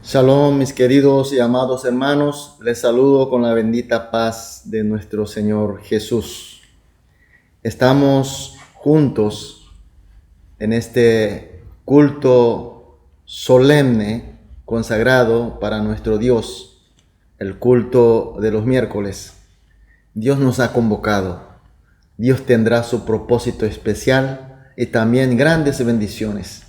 Shalom, mis queridos y amados hermanos, les saludo con la bendita paz de nuestro Señor Jesús. Estamos juntos en este culto solemne, consagrado para nuestro Dios, el culto de los miércoles. Dios nos ha convocado, Dios tendrá su propósito especial y también grandes bendiciones.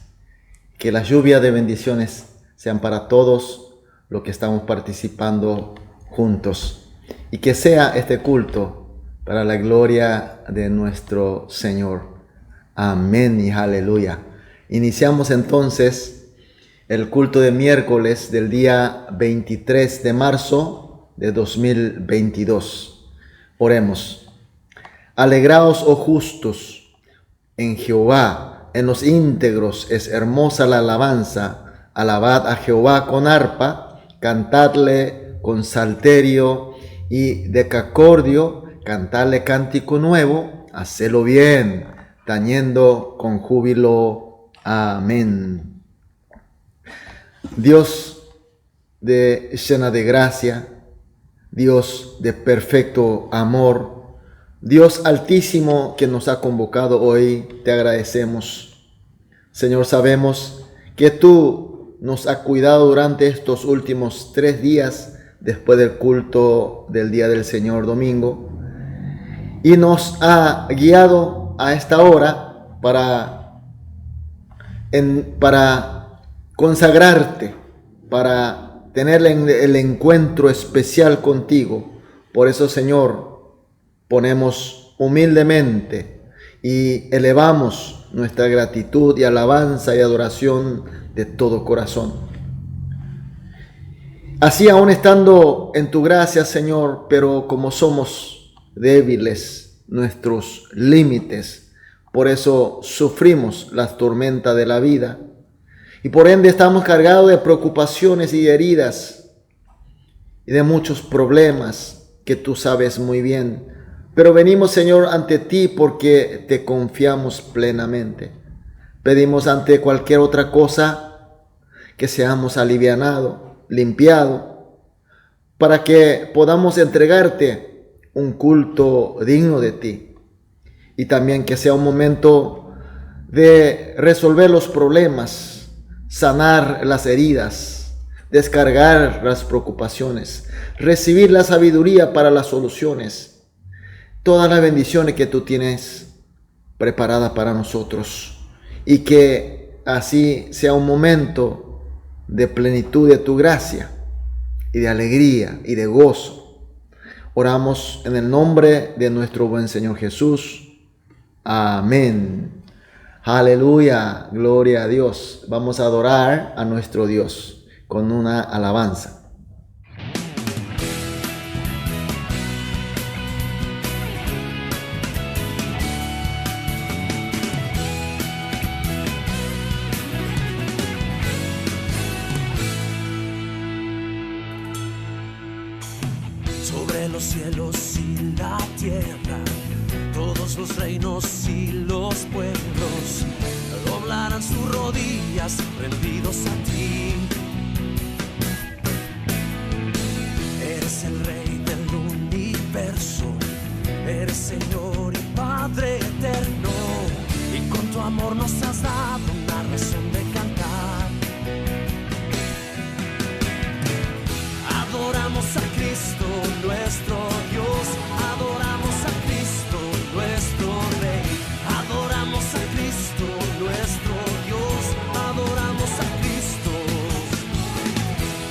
Que la lluvia de bendiciones sean para todos los que estamos participando juntos. Y que sea este culto para la gloria de nuestro Señor. Amén y aleluya. Iniciamos entonces el culto de miércoles del día 23 de marzo de 2022. Oremos. Alegraos, oh justos, en Jehová, en los íntegros es hermosa la alabanza. Alabad a Jehová con arpa, cantadle con salterio y decacordio, cantadle cántico nuevo, hacelo bien, tañendo con júbilo. Amén. Dios llena de gracia, Dios de perfecto amor, Dios altísimo que nos ha convocado hoy, te agradecemos. Señor, sabemos que tú nos ha cuidado durante estos últimos 3 días después del culto del Día del Señor domingo y nos ha guiado a esta hora para consagrarte, para tener el encuentro especial contigo. Por eso, Señor, ponemos humildemente y elevamos nuestra gratitud y alabanza y adoración de todo corazón. Así, aún estando en tu gracia, Señor, pero como somos débiles, nuestros límites, por eso sufrimos las tormentas de la vida y por ende estamos cargados de preocupaciones y heridas y de muchos problemas que tú sabes muy bien. Pero venimos, Señor, ante ti porque te confiamos plenamente. Pedimos ante cualquier otra cosa que seamos alivianados, limpiados, para que podamos entregarte un culto digno de ti. Y también que sea un momento de resolver los problemas, sanar las heridas, descargar las preocupaciones, recibir la sabiduría para las soluciones. Todas las bendiciones que tú tienes preparadas para nosotros. Y que así sea un momento de plenitud de tu gracia y de alegría y de gozo. Oramos en el nombre de nuestro buen Señor Jesús. Amén. Aleluya. Gloria a Dios. Vamos a adorar a nuestro Dios con una alabanza. Los cielos y la tierra, todos los reinos y los pueblos doblarán sus rodillas rendidos a ti. Eres el Rey del universo, eres Señor y Padre eterno, y con tu amor nos has dado una razón de cantar. Adoramos a Cristo, nuestro Dios, adoramos a Cristo, nuestro Rey, adoramos a Cristo, nuestro Dios, adoramos a Cristo,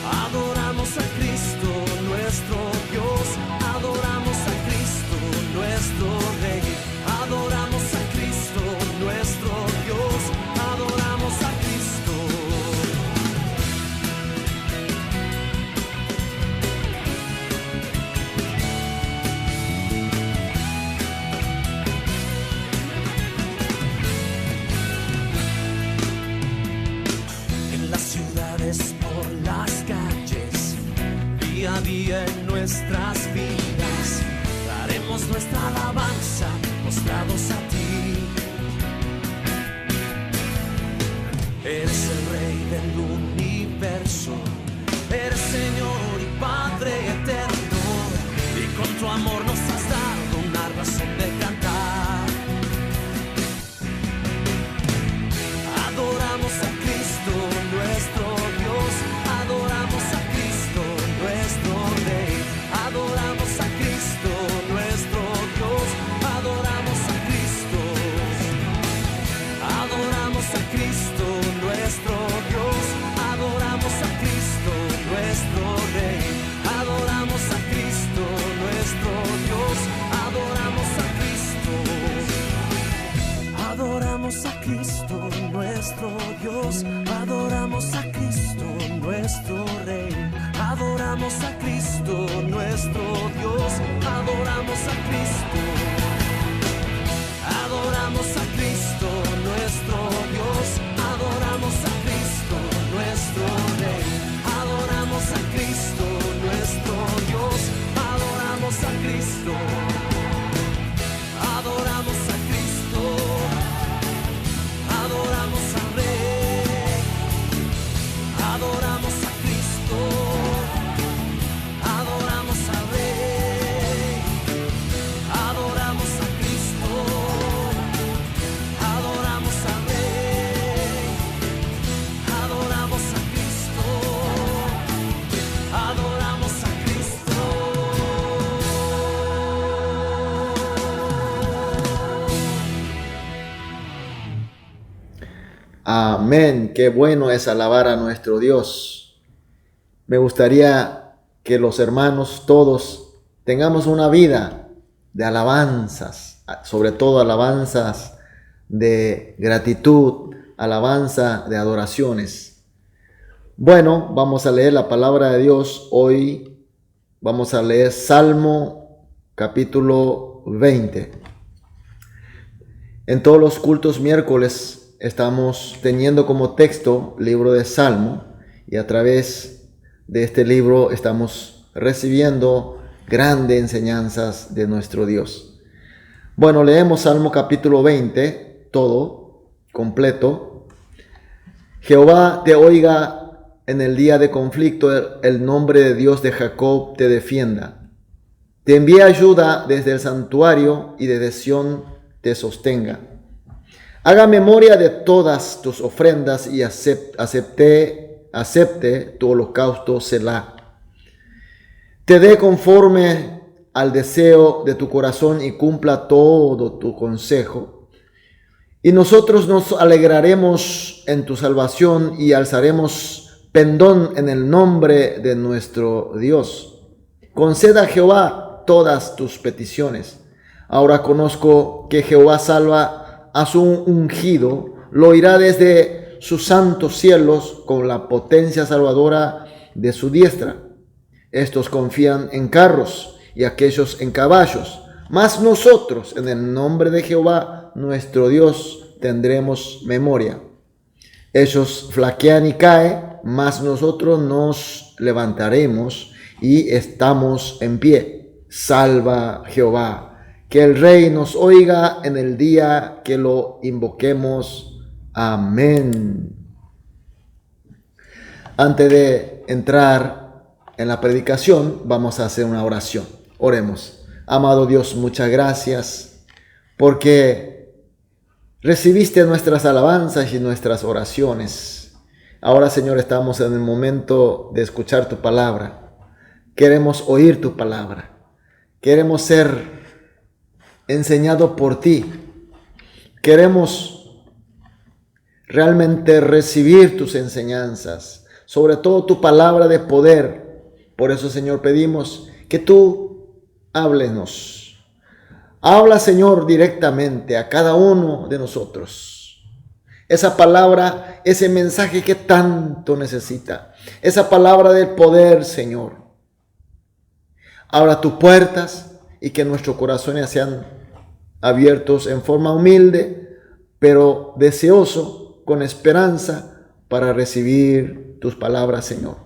adoramos a Cristo, nuestro Dios, adoramos a Cristo, nuestro Rey, adoramos a Cristo, nuestro Dios, adoramos a Cristo. Día a día en nuestras vidas daremos nuestra alabanza postrados a ti. Eres el Rey del universo, Adoramos a Cristo, nuestro Dios. Adoramos a Cristo. Adoramos a Cristo, nuestro Dios. Adoramos a Cristo, nuestro Rey. Adoramos a Cristo, nuestro Dios. Adoramos a Cristo. Adoramos a Cristo. Adoramos al Rey. Adoramos a Cristo. Adoramos al Rey. Adoramos a Cristo. Adoramos al Rey. Adoramos a Cristo. Adoramos a Cristo. Amén. Qué bueno es alabar a nuestro Dios. Me gustaría que los hermanos todos tengamos una vida de alabanzas, sobre todo alabanzas de gratitud, alabanza de adoraciones. Bueno, vamos a leer la palabra de Dios. Hoy vamos a leer Salmo capítulo 20. En todos los cultos miércoles estamos teniendo como texto libro de Salmo, y a través de este libro estamos recibiendo grandes enseñanzas de nuestro Dios. Bueno, leemos Salmo capítulo 20, todo, completo. Jehová te oiga en el día de conflicto, el nombre de Dios de Jacob te defienda. Te envíe ayuda desde el santuario y desde Sión te sostenga. Haga memoria de todas tus ofrendas y acepte tu holocausto, Selah. Te dé conforme al deseo de tu corazón y cumpla todo tu consejo. Y nosotros nos alegraremos en tu salvación y alzaremos pendón en el nombre de nuestro Dios. Conceda a Jehová todas tus peticiones. Ahora conozco que Jehová salva a su ungido, lo oirá desde sus santos cielos con la potencia salvadora de su diestra. Estos confían en carros y aquellos en caballos, mas nosotros en el nombre de Jehová nuestro Dios tendremos memoria. Ellos flaquean y caen, mas nosotros nos levantaremos y estamos en pie. Salva Jehová. Que el Rey nos oiga en el día que lo invoquemos. Amén. Antes de entrar en la predicación, vamos a hacer una oración. Oremos. Amado Dios, muchas gracias porque recibiste nuestras alabanzas y nuestras oraciones. Ahora, Señor, estamos en el momento de escuchar tu palabra. Queremos oír tu palabra. Queremos ser enseñado por ti. Queremos realmente recibir tus enseñanzas, sobre todo tu palabra de poder. Por eso, Señor, pedimos que tú háblenos. Habla, Señor, directamente a cada uno de nosotros. Esa palabra, ese mensaje que tanto necesita. Esa palabra del poder, Señor. Abra tus puertas y que nuestros corazones sean abiertos en forma humilde, pero deseoso, con esperanza, para recibir tus palabras, Señor.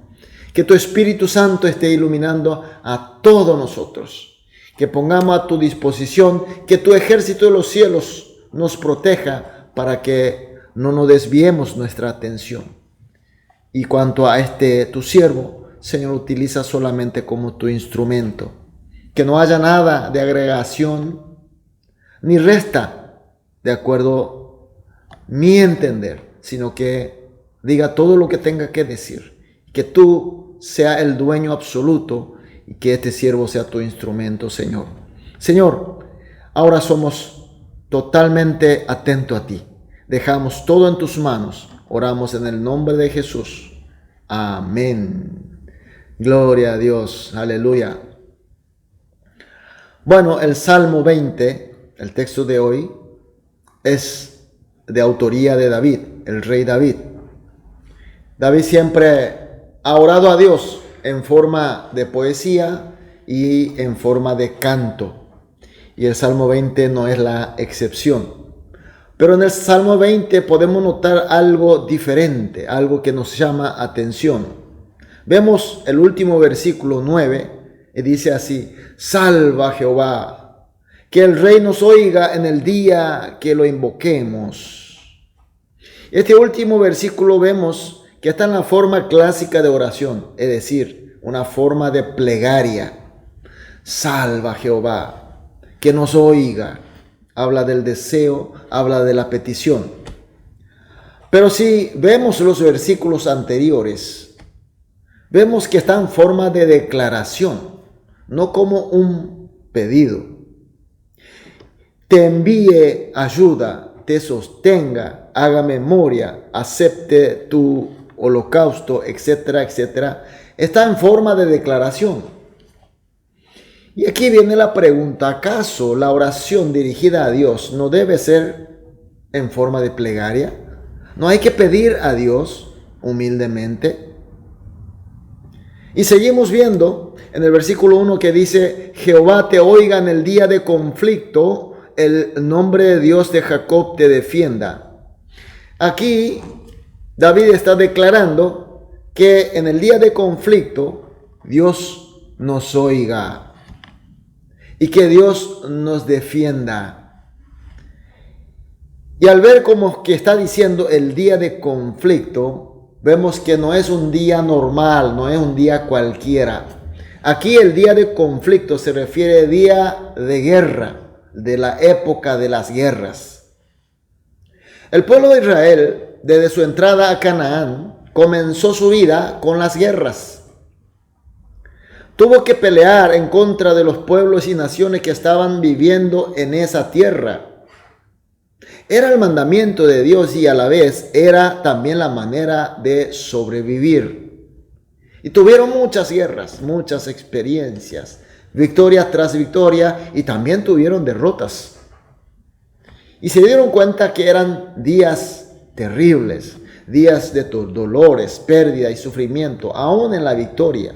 Que tu Espíritu Santo esté iluminando a todos nosotros. Que pongamos a tu disposición, que tu ejército de los cielos nos proteja para que no nos desviemos nuestra atención. Y cuanto a tu siervo, Señor, utiliza solamente como tu instrumento. Que no haya nada de agregación ni resta de acuerdo a mi entender, sino que diga todo lo que tenga que decir. Que tú sea el dueño absoluto y que este siervo sea tu instrumento, Señor. Señor, ahora somos totalmente atentos a ti. Dejamos todo en tus manos. Oramos en el nombre de Jesús. Amén. Gloria a Dios. Aleluya. Bueno, el Salmo 20, el texto de hoy, es de autoría de David, el rey David. David siempre ha orado a Dios en forma de poesía y en forma de canto. Y el Salmo 20 no es la excepción. Pero en el Salmo 20 podemos notar algo diferente, algo que nos llama atención. Vemos el último versículo 9 y dice así: salva Jehová, que el Rey nos oiga en el día que lo invoquemos. Este último versículo vemos que está en la forma clásica de oración, es decir, una forma de plegaria. Salva Jehová, que nos oiga. Habla del deseo, habla de la petición. Pero si vemos los versículos anteriores, vemos que está en forma de declaración, no como un pedido. Te envíe ayuda, te sostenga, haga memoria, acepte tu holocausto, etcétera, etcétera. Está en forma de declaración. Y aquí viene la pregunta: ¿acaso la oración dirigida a Dios no debe ser en forma de plegaria? ¿No hay que pedir a Dios humildemente? Y seguimos viendo en el versículo 1 que dice: Jehová te oiga en el día de conflicto, el nombre de Dios de Jacob te defienda. Aquí David está declarando que en el día de conflicto Dios nos oiga y que Dios nos defienda. Y al ver como que está diciendo el día de conflicto, vemos que no es un día normal, no es un día cualquiera. Aquí el día de conflicto se refiere al día de guerra, de la época de las guerras. El pueblo de Israel, desde su entrada a Canaán, comenzó su vida con las guerras. Tuvo que pelear en contra de los pueblos y naciones que estaban viviendo en esa tierra. Era el mandamiento de Dios y a la vez era también la manera de sobrevivir. Y tuvieron muchas guerras, muchas experiencias, victoria tras victoria, y también tuvieron derrotas. Y se dieron cuenta que eran días terribles, días de dolores, pérdida y sufrimiento, aún en la victoria.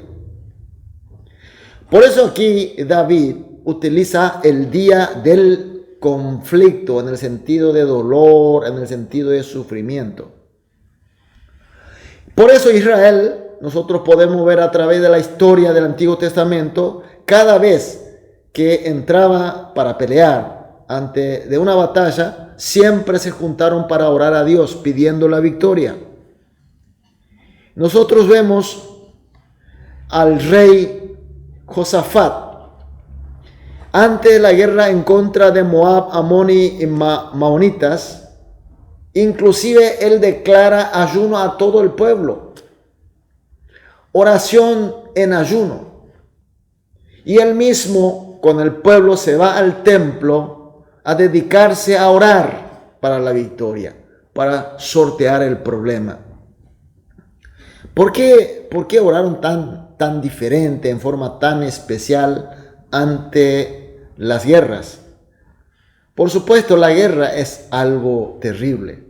Por eso aquí David utiliza el día del conflicto en el sentido de dolor, en el sentido de sufrimiento. Por eso Israel, nosotros podemos ver a través de la historia del Antiguo Testamento, cada vez que entraba para pelear ante de una batalla, siempre se juntaron para orar a Dios pidiendo la victoria. Nosotros vemos al rey Josafat, antes de la guerra en contra de Moab, Amón y Maonitas, inclusive él declara ayuno a todo el pueblo, oración en ayuno, y él mismo con el pueblo se va al templo a dedicarse a orar para la victoria, para sortear el problema. ¿Por qué oraron tan diferente, en forma tan especial ante las guerras? Por supuesto, la guerra es algo terrible.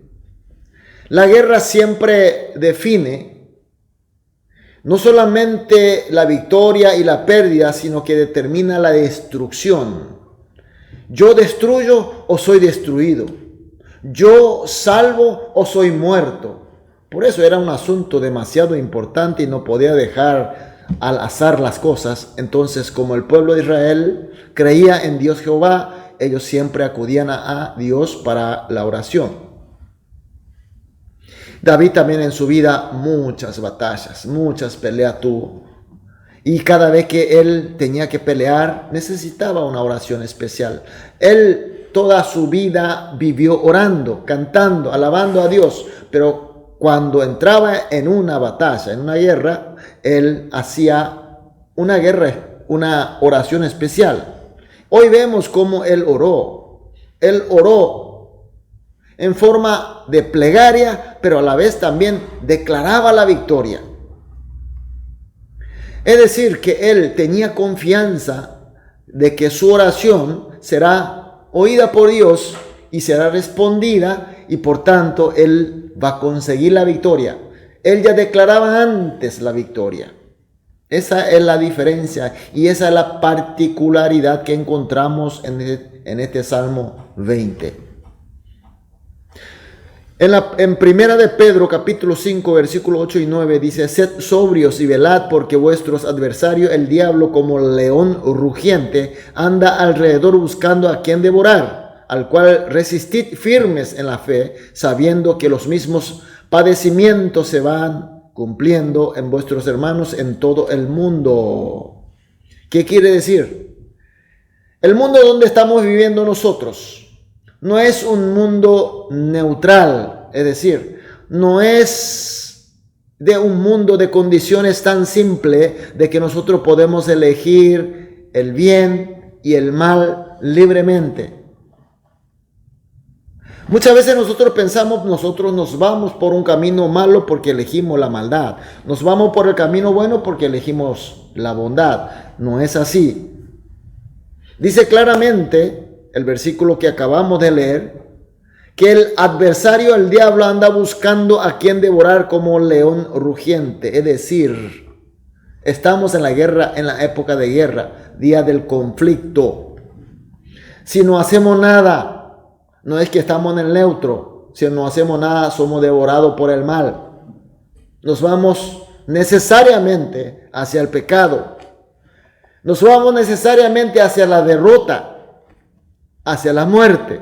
La guerra siempre define no solamente la victoria y la pérdida, sino que determina la destrucción. Yo destruyo o soy destruido. Yo salvo o soy muerto. Por eso era un asunto demasiado importante y no podía dejar al azar las cosas. Entonces, como el pueblo de Israel creía en Dios Jehová, ellos siempre acudían a Dios para la oración. David también en su vida muchas batallas, muchas peleas tuvo. Y cada vez que él tenía que pelear, necesitaba una oración especial. Él toda su vida vivió orando, cantando, alabando a Dios, pero cuando entraba en una batalla, en una guerra, él hacía una oración especial. Hoy vemos cómo él oró. Él oró en forma de plegaria, pero a la vez también declaraba la victoria. Es decir, que él tenía confianza de que su oración será oída por Dios y será respondida, y por tanto él va a conseguir la victoria. Él ya declaraba antes la victoria. Esa es la diferencia y esa es la particularidad que encontramos en este Salmo 20. En Primera de Pedro, capítulo 5, versículo 8 y 9, dice: sed sobrios y velad, porque vuestros adversarios, el diablo, como león rugiente, anda alrededor buscando a quien devorar, al cual resistid firmes en la fe, sabiendo que los mismos padecimientos se van cumpliendo en vuestros hermanos en todo el mundo. ¿Qué quiere decir? El mundo donde estamos viviendo nosotros no es un mundo neutral, es decir, no es de un mundo de condiciones tan simple de que nosotros podemos elegir el bien y el mal libremente. Muchas veces nosotros pensamos, nosotros nos vamos por un camino malo porque elegimos la maldad. Nos vamos por el camino bueno porque elegimos la bondad. No es así. Dice claramente el versículo que acabamos de leer, que el adversario, el diablo, anda buscando a quien devorar como león rugiente. Es decir, estamos en la guerra, en la época de guerra, día del conflicto. Si no hacemos nada, no es que estamos en el neutro. Si no hacemos nada, somos devorados por el mal. Nos vamos necesariamente hacia el pecado. Nos vamos necesariamente hacia la derrota, hacia la muerte.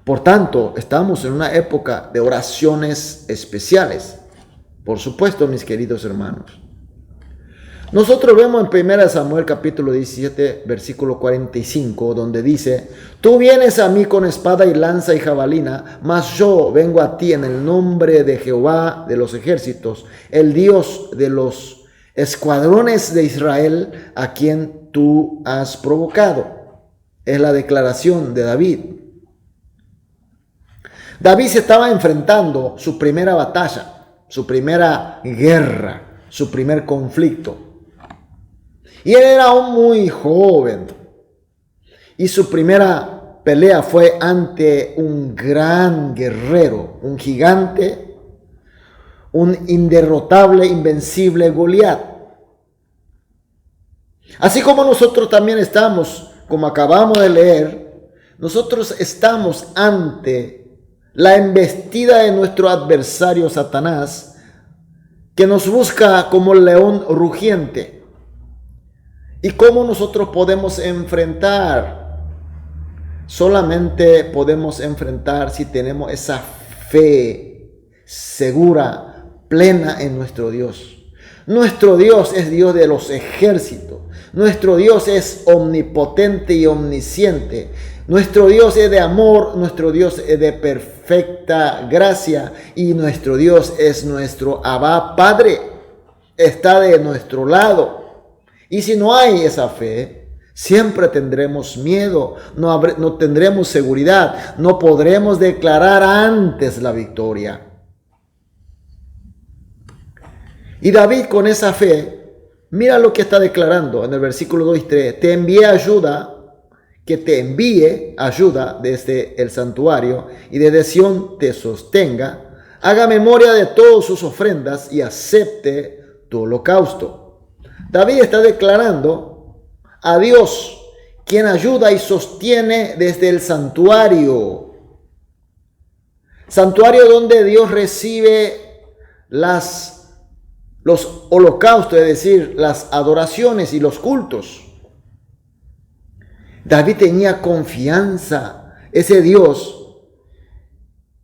Por tanto, estamos en una época de oraciones especiales. Por supuesto, mis queridos hermanos. Nosotros vemos en 1 Samuel capítulo 17, versículo 45, donde dice: tú vienes a mí con espada y lanza y jabalina, mas yo vengo a ti en el nombre de Jehová de los ejércitos, el Dios de los escuadrones de Israel, a quien tú has provocado. Es la declaración de David. David se estaba enfrentando su primera batalla, su primera guerra, su primer conflicto. Y él era aún muy joven. Y su primera pelea fue ante un gran guerrero, un gigante, un inderrotable, invencible Goliat. Así como nosotros también estamos, como acabamos de leer, nosotros estamos ante la embestida de nuestro adversario Satanás, que nos busca como león rugiente. ¿Y cómo nosotros podemos enfrentar? Solamente podemos enfrentar si tenemos esa fe segura, plena en nuestro Dios. Nuestro Dios es Dios de los ejércitos. Nuestro Dios es omnipotente y omnisciente. Nuestro Dios es de amor, nuestro Dios es de perfecta gracia y nuestro Dios es nuestro Abba Padre. Está de nuestro lado. Y si no hay esa fe, siempre tendremos miedo, no tendremos seguridad, no podremos declarar antes la victoria. Y David, con esa fe, mira lo que está declarando en el versículo 2 y 3. Te envíe ayuda, que te envíe ayuda desde el santuario y desde Sión te sostenga. Haga memoria de todas sus ofrendas y acepte tu holocausto. David está declarando a Dios, quien ayuda y sostiene desde el santuario. Santuario donde Dios recibe los holocaustos, es decir, las adoraciones y los cultos. David tenía confianza, ese Dios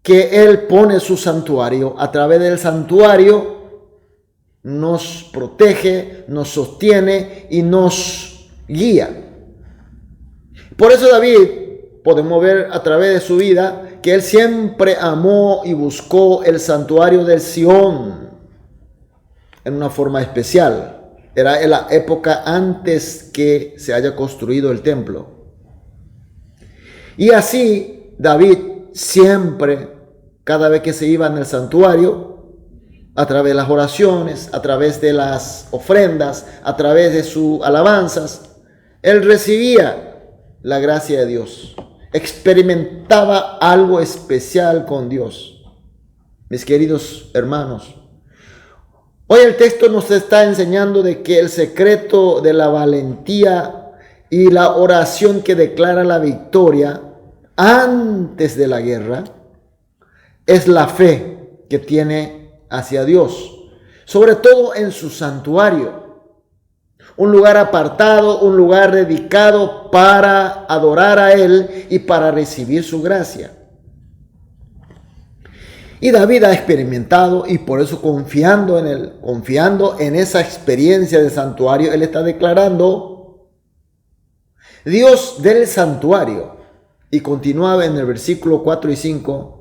que Él pone su santuario, a través del santuario nos protege, nos sostiene y nos guía. Por eso David, podemos ver a través de su vida que él siempre amó y buscó el santuario del Sión en una forma especial. Era en la época antes que se haya construido el templo. Y así David siempre, cada vez que se iba en el santuario, a través de las oraciones, a través de las ofrendas, a través de sus alabanzas, él recibía la gracia de Dios. Experimentaba algo especial con Dios. Mis queridos hermanos, Hoy el texto nos está enseñando de que el secreto de la valentía y la oración que declara la victoria antes de la guerra es la fe que tiene hacia Dios, sobre todo en su santuario. Un lugar apartado, un lugar dedicado para adorar a Él y para recibir su gracia. Y David ha experimentado, y por eso confiando en esa experiencia de santuario, él está declarando: Dios del santuario. Y continuaba en el versículo 4 y 5.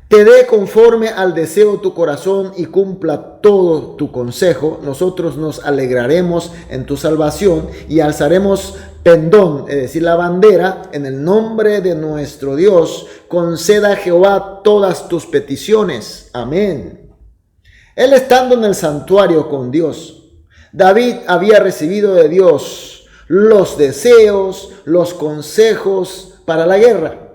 Te dé conforme al deseo de tu corazón y cumpla todo tu consejo. Nosotros nos alegraremos en tu salvación y alzaremos pendón, es decir, la bandera, en el nombre de nuestro Dios. Conceda a Jehová todas tus peticiones. Amén. Él estando en el santuario con Dios, David había recibido de Dios los deseos, los consejos para la guerra,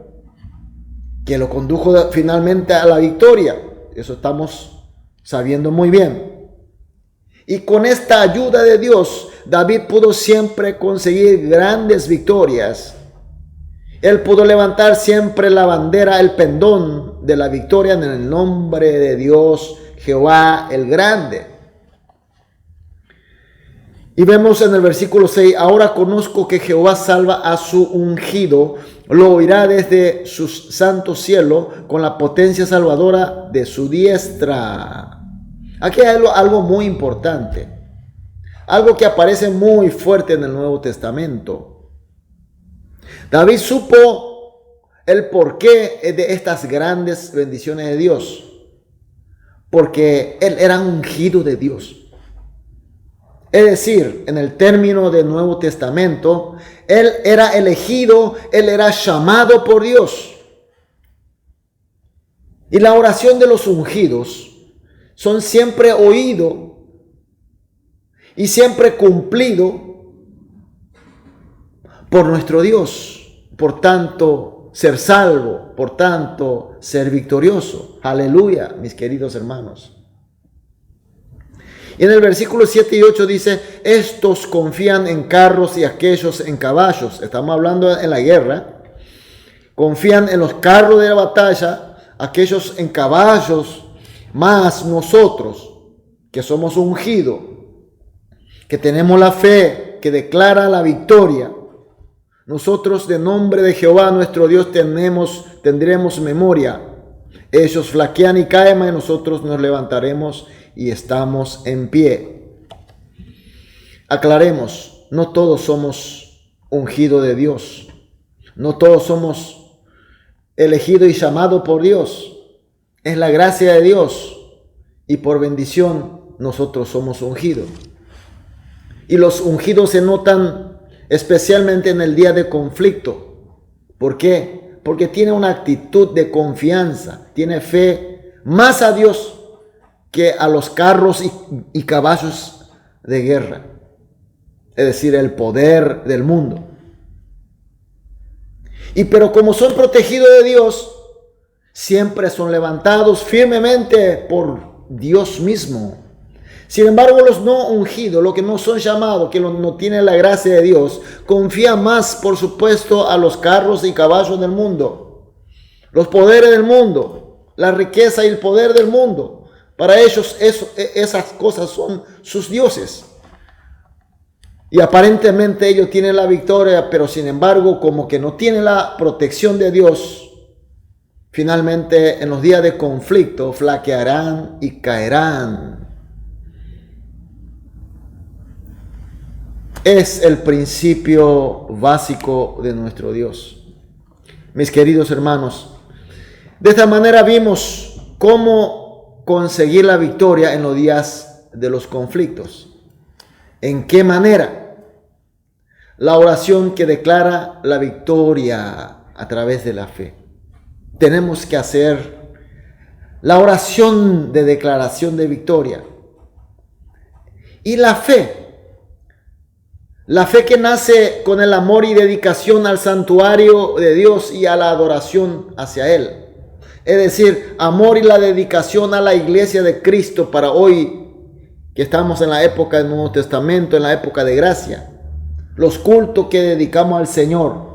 que lo condujo finalmente a la victoria. Eso estamos sabiendo muy bien. Y con esta ayuda de Dios, David pudo siempre conseguir grandes victorias. Él pudo levantar siempre la bandera, el pendón de la victoria en el nombre de Dios, Jehová el Grande. Y vemos en el versículo 6, ahora conozco que Jehová salva a su ungido, lo oirá desde su santo cielo con la potencia salvadora de su diestra. Aquí hay algo muy importante, algo que aparece muy fuerte en el Nuevo Testamento. David supo el porqué de estas grandes bendiciones de Dios, porque él era ungido de Dios. Es decir, en el término del Nuevo Testamento, él era elegido, él era llamado por Dios. Y la oración de los ungidos son siempre oído y siempre cumplido por nuestro Dios. Por tanto, ser salvo, por tanto, ser victorioso. Aleluya, mis queridos hermanos. Y en el versículo 7 y 8 dice, estos confían en carros y aquellos en caballos. Estamos hablando en la guerra. Confían en los carros de la batalla, aquellos en caballos, más nosotros, que somos ungidos, que tenemos la fe, que declara la victoria. Nosotros de nombre de Jehová nuestro Dios tendremos memoria. Ellos flaquean y caen, y nosotros nos levantaremos y estamos en pie. Aclaremos, no todos somos ungidos de Dios. No todos somos elegidos y llamados por Dios. Es la gracia de Dios. Y por bendición nosotros somos ungidos. Y los ungidos se notan especialmente en el día de conflicto. ¿Por qué? Porque tiene una actitud de confianza. Tiene fe más a Dios que a los carros y caballos de guerra, es decir, el poder del mundo. Pero como son protegidos de Dios, siempre son levantados firmemente por Dios mismo. Sin embargo, los no ungidos, los que no son llamados, que no tienen la gracia de Dios, confían más, por supuesto, a los carros y caballos del mundo, los poderes del mundo, la riqueza y el poder del mundo. Para ellos esas cosas son sus dioses. Y aparentemente ellos tienen la victoria, pero sin embargo, como que no tienen la protección de Dios, finalmente en los días de conflicto flaquearán y caerán. Es el principio básico de nuestro Dios. Mis queridos hermanos, de esta manera vimos cómo conseguir la victoria en los días de los conflictos. ¿En qué manera? La oración que declara la victoria a través de la fe. Tenemos que hacer la oración de declaración de victoria. Y la fe que nace con el amor y dedicación al santuario de Dios y a la adoración hacia Él. Es decir, amor y la dedicación a la iglesia de Cristo para hoy que estamos en la época del Nuevo Testamento, en la época de gracia, los cultos que dedicamos al Señor.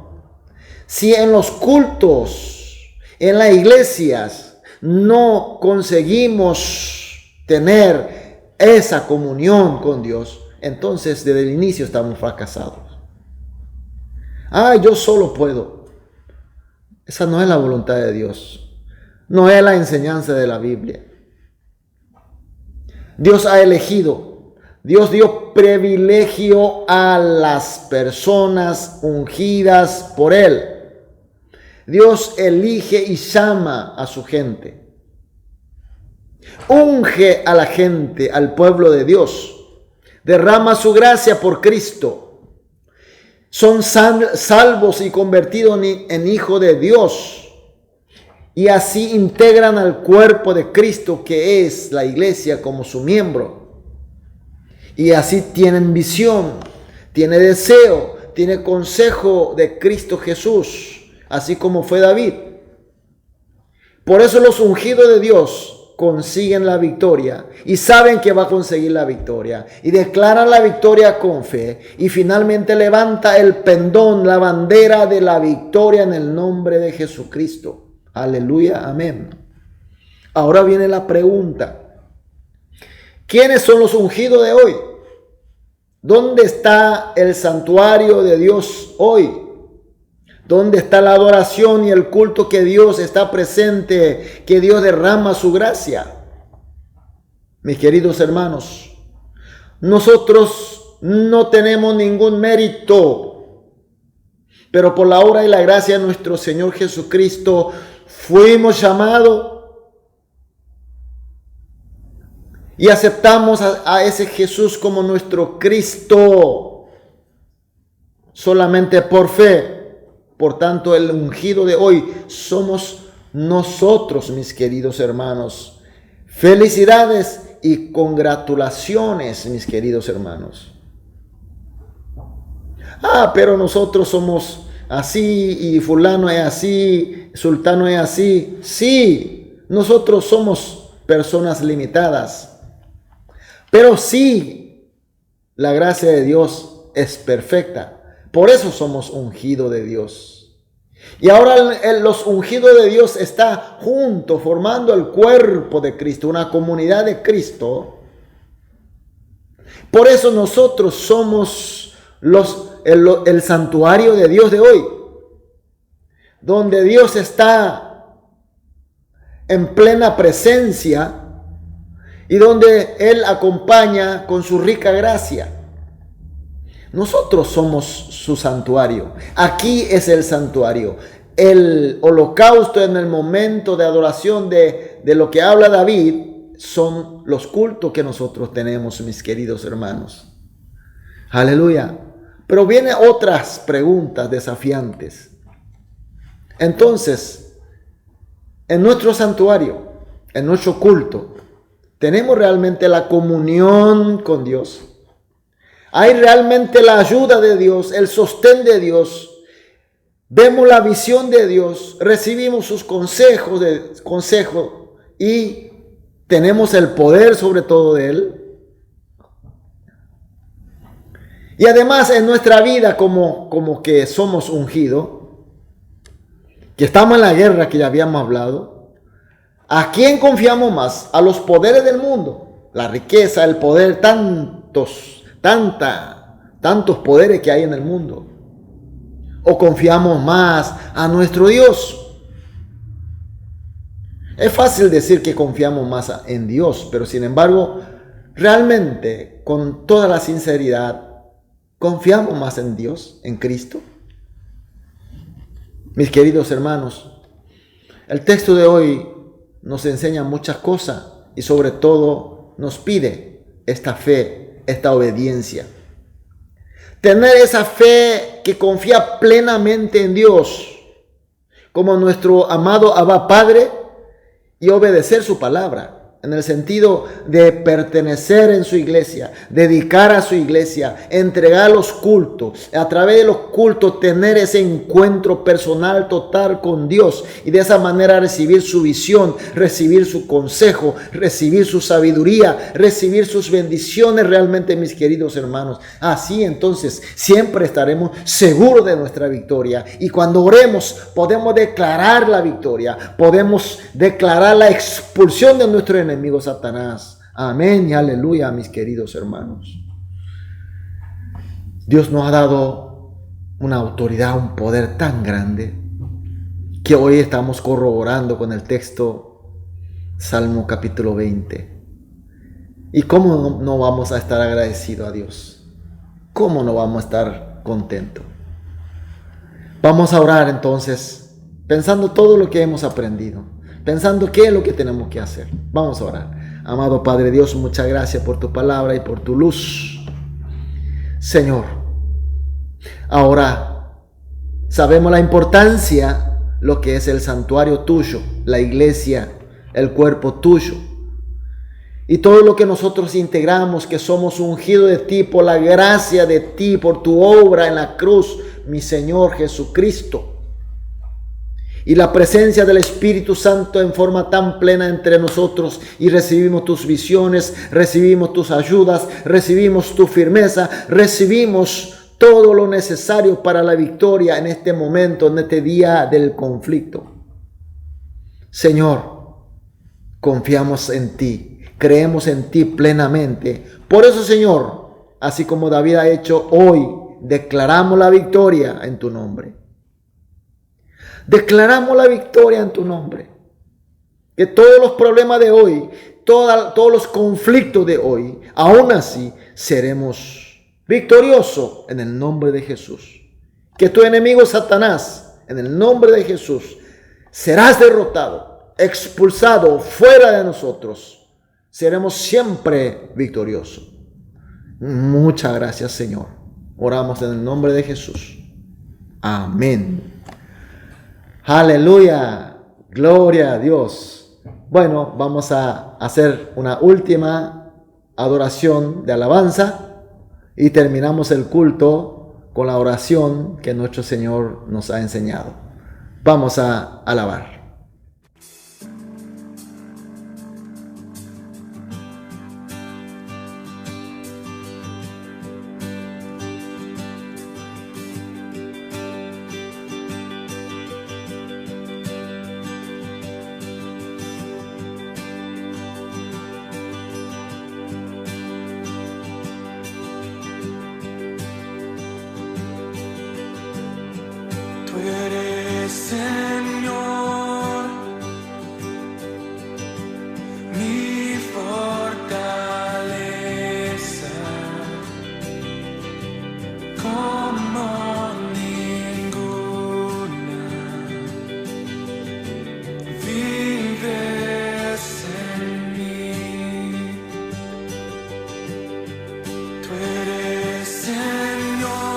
Si en los cultos, en las iglesias, no conseguimos tener esa comunión con Dios, entonces desde el inicio estamos fracasados. Yo solo puedo. Esa no es la voluntad de Dios. No es la enseñanza de la Biblia. Dios ha elegido. Dios dio privilegio a las personas ungidas por Él. Dios elige y llama a su gente. Unge a la gente, al pueblo de Dios. Derrama su gracia por Cristo. Son salvos y convertidos en hijos de Dios. Y así integran al cuerpo de Cristo, que es la iglesia, como su miembro. Y así tienen visión, tiene deseo, tiene consejo de Cristo Jesús, así como fue David. Por eso los ungidos de Dios consiguen la victoria y saben que va a conseguir la victoria y declaran la victoria con fe y finalmente levanta el pendón, la bandera de la victoria en el nombre de Jesucristo. Aleluya, amén. Ahora viene la pregunta: ¿quiénes son los ungidos de hoy? ¿Dónde está el santuario de Dios hoy? ¿Dónde está la adoración y el culto que Dios está presente, que Dios derrama su gracia? Mis queridos hermanos, nosotros no tenemos ningún mérito, pero por la obra y la gracia de nuestro Señor Jesucristo fuimos llamados y aceptamos a ese Jesús como nuestro Cristo solamente por fe. Por tanto, el ungido de hoy somos nosotros, mis queridos hermanos. Felicidades y congratulaciones, mis queridos hermanos. Pero nosotros somos así y fulano es así, sultano es así. Sí, nosotros somos personas limitadas. Pero sí, la gracia de Dios es perfecta. Por eso somos ungidos de Dios. Y ahora los ungidos de Dios están juntos formando el cuerpo de Cristo, una comunidad de Cristo. Por eso nosotros somos el santuario de Dios de hoy, donde Dios está en plena presencia y donde Él acompaña con su rica gracia. Nosotros somos su santuario. Aquí es el santuario. El holocausto en el momento de adoración de lo que habla David son los cultos que nosotros tenemos, mis queridos hermanos. Aleluya. Pero vienen otras preguntas desafiantes. Entonces, en nuestro santuario, en nuestro culto, ¿tenemos realmente la comunión con Dios? ¿Hay realmente la ayuda de Dios, el sostén de Dios? Vemos la visión de Dios, recibimos sus consejos y tenemos el poder sobre todo de Él. Y además en nuestra vida como que somos ungidos, que estamos en la guerra que ya habíamos hablado, ¿a quién confiamos más? ¿A los poderes del mundo? La riqueza, el poder, tantos poderes que hay en el mundo. ¿O confiamos más a nuestro Dios? Es fácil decir que confiamos más en Dios, pero sin embargo, realmente, con toda la sinceridad, ¿confiamos más en Dios, en Cristo? Mis queridos hermanos, el texto de hoy nos enseña muchas cosas y sobre todo nos pide esta fe, esta obediencia. Tener esa fe que confía plenamente en Dios, como nuestro amado Abba Padre, y obedecer su palabra. en el sentido de pertenecer en su iglesia, dedicar a su iglesia, entregar los cultos, a través de los cultos tener ese encuentro personal total con Dios y de esa manera recibir su visión, recibir su consejo, recibir su sabiduría, recibir sus bendiciones realmente, mis queridos hermanos. Así entonces siempre estaremos seguros de nuestra victoria, y cuando oremos podemos declarar la victoria, podemos declarar la expulsión de nuestro enemigo Satanás. Amén y aleluya, mis queridos hermanos. Dios nos ha dado una autoridad, un poder tan grande que hoy estamos corroborando con el texto Salmo capítulo 20. ¿Y cómo no vamos a estar agradecidos a Dios? ¿Cómo no vamos a estar contentos? Vamos a orar entonces, pensando todo lo que hemos aprendido, pensando qué es lo que tenemos que hacer. Vamos a orar. Amado Padre Dios, muchas gracias por tu palabra y por tu luz. Señor, ahora sabemos la importancia, lo que es el santuario tuyo, la iglesia, el cuerpo tuyo. Y todo lo que nosotros integramos, que somos ungidos de ti por la gracia de ti, por tu obra en la cruz, mi Señor Jesucristo. Y la presencia del Espíritu Santo en forma tan plena entre nosotros, y recibimos tus visiones, recibimos tus ayudas, recibimos tu firmeza, recibimos todo lo necesario para la victoria en este momento, en este día del conflicto. Señor, confiamos en ti, creemos en ti plenamente. Por eso, Señor, así como David ha hecho hoy, declaramos la victoria en tu nombre. Declaramos la victoria en tu nombre. Que todos los problemas de hoy, todos los conflictos de hoy, aún así seremos victoriosos en el nombre de Jesús. Que tu enemigo Satanás, en el nombre de Jesús, serás derrotado, expulsado fuera de nosotros. Seremos siempre victoriosos. Muchas gracias, Señor. Oramos en el nombre de Jesús. Amén. Aleluya, gloria a Dios. Bueno, vamos a hacer una última adoración de alabanza y terminamos el culto con la oración que nuestro Señor nos ha enseñado. Vamos a alabar. Tú eres, Señor, mi fortaleza, como ninguna. Vives en mí. Tú eres, Señor,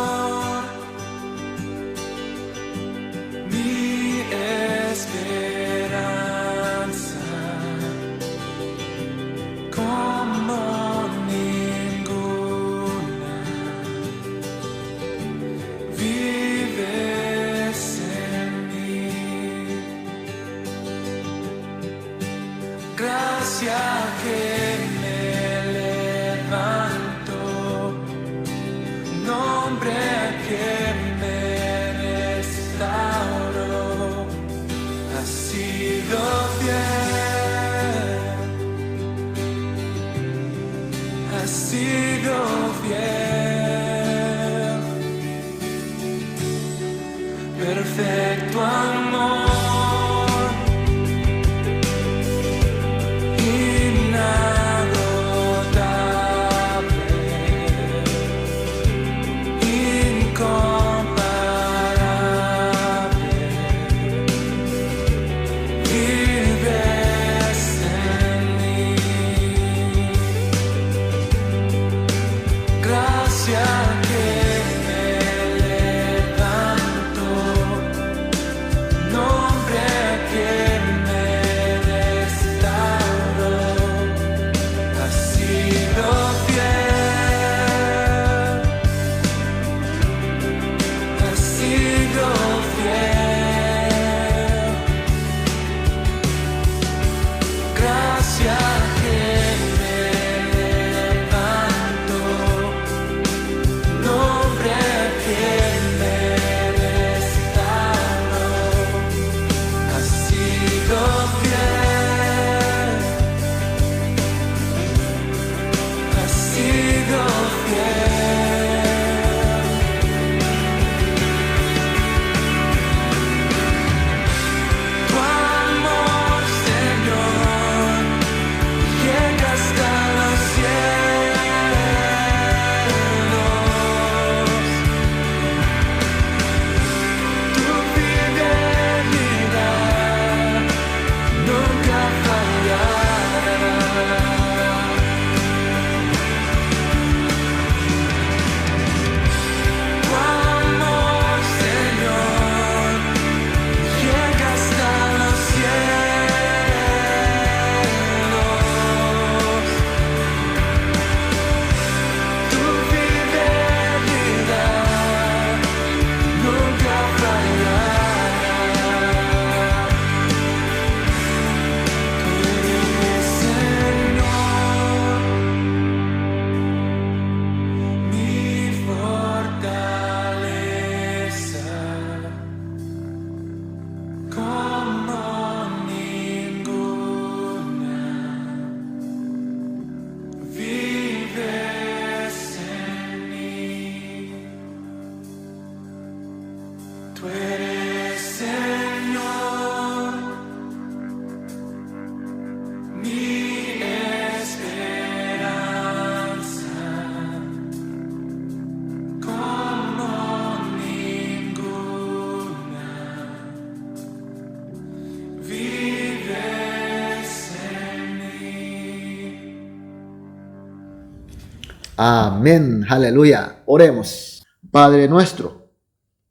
mi esperanza, como ninguna. Vives en mí. Gracia que me levanto, nombre que me restauró. Has sido fiel, has sido fiel. Perfecto amor, inagotable, incomparable. Vives en mí. Gracia que me levanto, Amén, aleluya. Oremos. Padre nuestro,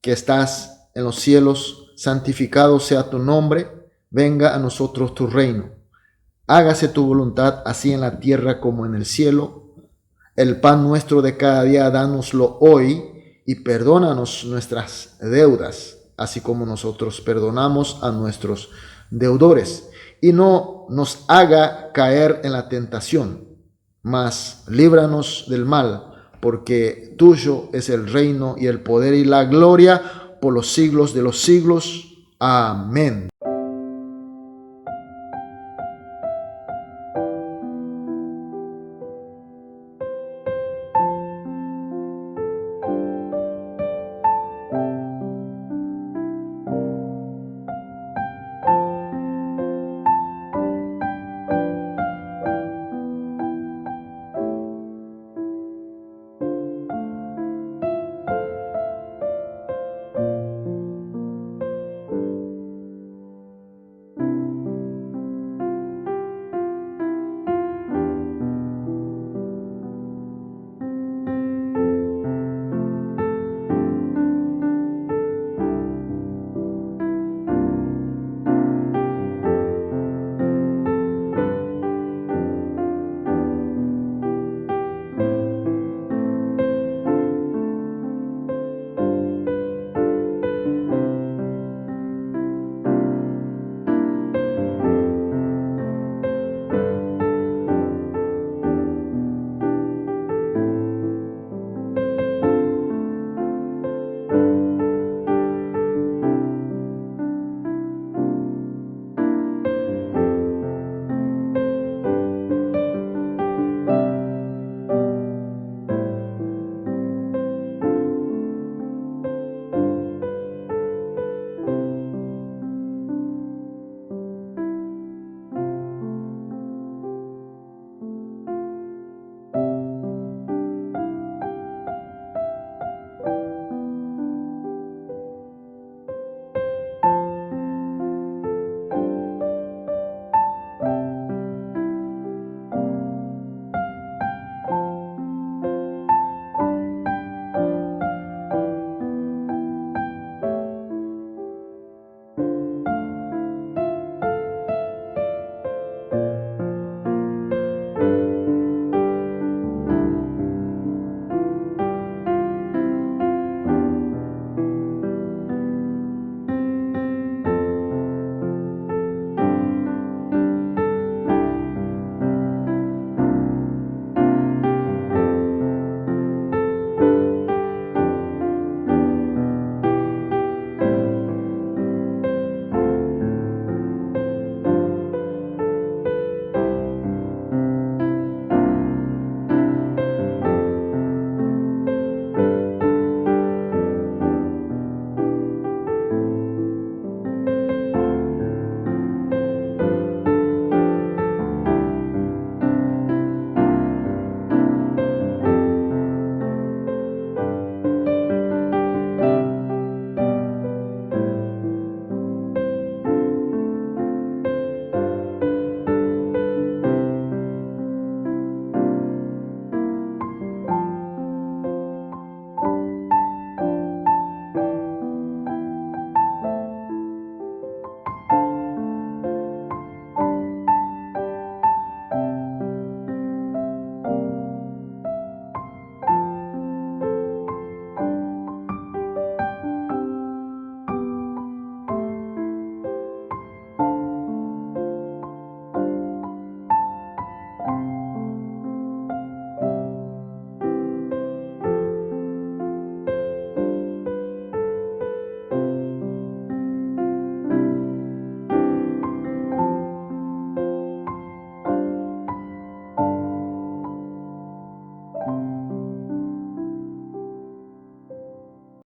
que estás en los cielos, santificado sea tu nombre, venga a nosotros tu reino. Hágase tu voluntad, así en la tierra como en el cielo. El pan nuestro de cada día, dánoslo hoy, y perdónanos nuestras deudas, así como nosotros perdonamos a nuestros deudores. Y no nos haga caer en la tentación, mas líbranos del mal, porque tuyo es el reino y el poder y la gloria por los siglos de los siglos. Amén.